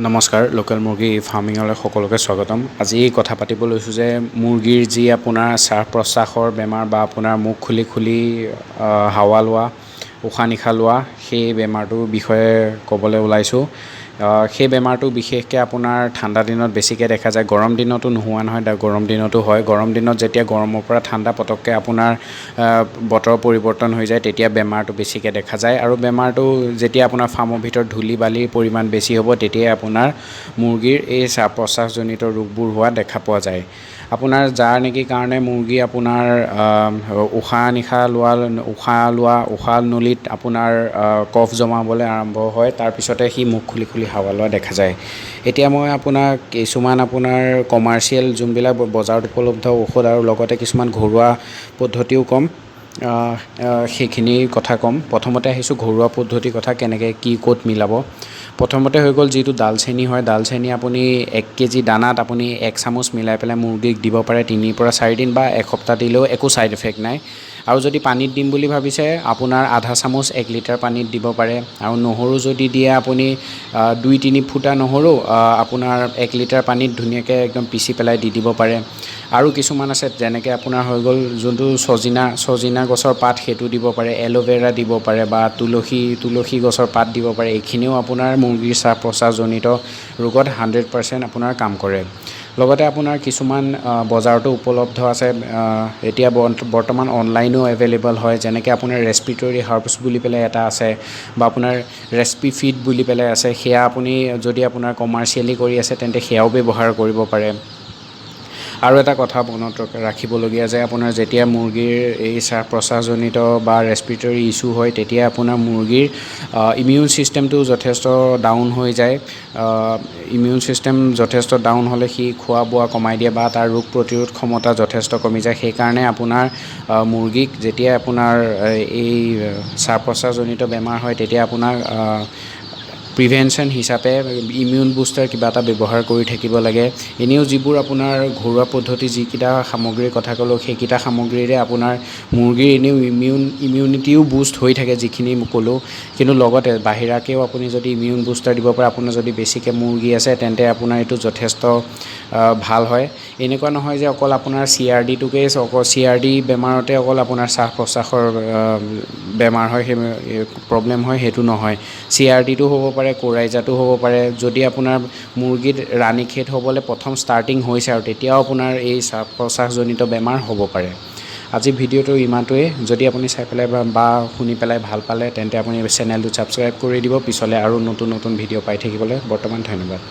নমস্কাৰ লোকেল মুৰ্গী ফাৰ্মিঙলৈ সকলোকে স্বাগতম। আজি কথা পাতিব লৈছোঁ যে মুৰ্গীৰ যি আপোনাৰ শ্বাস প্ৰশ্বাসৰ বেমাৰ বা আপোনাৰ মুখ খুলি খুলি হাৱা লোৱা, উশাহ নিশাহ লোৱা সেই বেমাৰটোৰ বিষয়ে ক'বলৈ ওলাইছোঁ। সেই বেমাৰটো বিশেষকৈ আপোনাৰ ঠাণ্ডা দিনত বেছিকৈ দেখা যায়। গৰম দিনতো নোহোৱা নহয়, গৰম দিনতো হয়। গৰম দিনত যেতিয়া গৰমৰ পৰা ঠাণ্ডা পটককৈ আপোনাৰ বতৰ পৰিৱৰ্তন হৈ যায় তেতিয়া বেমাৰটো বেছিকৈ দেখা যায়। আৰু বেমাৰটো যেতিয়া আপোনাৰ ফাৰ্মৰ ভিতৰত ধূলি বালিৰ পৰিমাণ বেছি হ'ব তেতিয়াই আপোনাৰ মুৰ্গীৰ এই শ্বাস প্ৰশ্বাসজনিত ৰোগবোৰ হোৱা দেখা পোৱা যায়। আপোনাৰ যাৰ নেকি কাৰণে মুৰ্গী আপোনাৰ উশাহ নলীত আপোনাৰ কফ জমাবলৈ আৰম্ভ হয়, তাৰপিছতে সি মুখ খুলি খুলি হাৱা লোৱা দেখা যায়। এতিয়া মই আপোনাক কিছুমান আপোনাৰ কমাৰ্চিয়েল যোনবিলাক বজাৰত উপলব্ধ ঔষধ আৰু লগতে কিছুমান ঘৰুৱা পদ্ধতিও ক'ম, সেইখিনি কথা ক'ম। প্ৰথমতে আহিছোঁ ঘৰুৱা পদ্ধতিৰ কথা, কেনেকৈ কি ক'ত মিলাব। প্ৰথমতে হৈ গ'ল যিটো ডালচেনি হয়, ডালচেনি আপুনি 1 কেজি দানাত আপুনি 1 চামুচ মিলাই পেলাই মুৰ্গীক দিব পাৰে। 3 পৰা 4 দিন বা এসপ্তাহ দিলেও একো ছাইড এফেক্ট নাই। আৰু যদি পানীত দিম বুলি ভাবিছে আপোনাৰ আধা চামুচ 1 লিটাৰ পানীত দিব পাৰে। আৰু নহৰু যদি দিয়ে আপুনি 2-3 ফুটা নহৰু আপোনাৰ 1 লিটাৰ পানীত ধুনীয়াকৈ একদম পিচি পেলাই দি দিব পাৰে। আৰু কিছুমান আছে যেনেকৈ আপোনাৰ হৈ গ'ল যোনটো ছজিনা গছৰ পাত, সেইটো দিব পাৰে। এল'ভেৰা দিব পাৰে বা তুলসী গছৰ পাত দিব পাৰে। এইখিনিও আপোনাৰ মুৰ্গীৰ শ্বাস প্ৰশ্বাসজনিত ৰোগত 100% আপোনাৰ কাম কৰে। লগতে আপোনাৰ কিছুমান বজাৰতো উপলব্ধ আছে, এতিয়া বৰ্তমান অনলাইনো এভেইলেবল হয়। যেনেকৈ আপোনাৰ ৰেস্পিৰেটৰী হাৰ্বছ বুলি পেলাই এটা আছে বা আপোনাৰ ৰেস্পিফিট বুলি পেলাই আছে। সেয়া আপুনি যদি আপোনাৰ কমাৰ্চিয়েলি কৰি আছে তেন্তে সেয়াও ব্যৱহাৰ কৰিব পাৰে। আৰু এটা কথা মনত ৰাখিবলগীয়া যে আপোনাৰ যেতিয়া মুৰ্গীৰ এই শ্বাস প্ৰশ্বাসজনিত বা ৰেস্পিৰেটৰী ইছ্যু হয় তেতিয়া আপোনাৰ মুৰ্গীৰ ইমিউন ছিষ্টেমটো যথেষ্ট ডাউন হৈ যায়। ইমিউন ছিষ্টেম যথেষ্ট ডাউন হ'লে সি খোৱা বোৱা কমাই দিয়ে বা তাৰ ৰোগ প্ৰতিৰোধ ক্ষমতা যথেষ্ট কমি যায়। সেইকাৰণে আপোনাৰ মুৰ্গীক যেতিয়া আপোনাৰ এই শ্বাস প্ৰশ্বাসজনিত বেমাৰ হয় তেতিয়া আপোনাৰ প্ৰিভেনশ্যন হিচাপে ইমিউন বুষ্টাৰ কিবা এটা ব্যৱহাৰ কৰি থাকিব লাগে। এনেও যিবোৰ আপোনাৰ ঘৰুৱা পদ্ধতি যিকেইটা সামগ্ৰীৰ কথা ক'লোঁ, সেইকেইটা সামগ্ৰীৰে আপোনাৰ মুৰ্গীৰ এনেও ইমিউনিটিও বুষ্ট হৈ থাকে যিখিনি ক'লোঁ। কিন্তু লগতে বাহিৰাকৈও আপুনি যদি ইমিউন বুষ্টাৰ দিব পাৰে, আপোনাৰ যদি বেছিকৈ মুৰ্গী আছে তেন্তে আপোনাৰ এইটো যথেষ্ট ভাল হয়। এনেকুৱা নহয় যে অকল আপোনাৰ CRDটোকেই CRD বেমাৰতে অকল আপোনাৰ শ্বাস প্ৰশ্বাসৰ বেমাৰ হয়, সেই প্ৰব্লেম হয়, সেইটো নহয়। CRDটো হ'ব পাৰে, কোৰাইজাটো হ'ব পাৰে। যদি আপোনাৰ মুৰ্গীত ৰাণীক্ষেত হ'বলৈ প্ৰথম ষ্টাৰ্টিং হৈছে আৰু তেতিয়াও আপোনাৰ এই শ্বাস প্ৰশ্বাসজনিত বেমাৰ হ'ব পাৰে। আজি ভিডিঅ'টো ইমানটোৱেই। যদি আপুনি চাই পেলাই বা শুনি পেলাই ভাল পালে তেন্তে আপুনি চেনেলটো ছাবস্ক্ৰাইব কৰি দিব পিছলৈ আৰু নতুন ভিডিঅ' পাই থাকিবলৈ। বৰ্তমান ধন্যবাদ।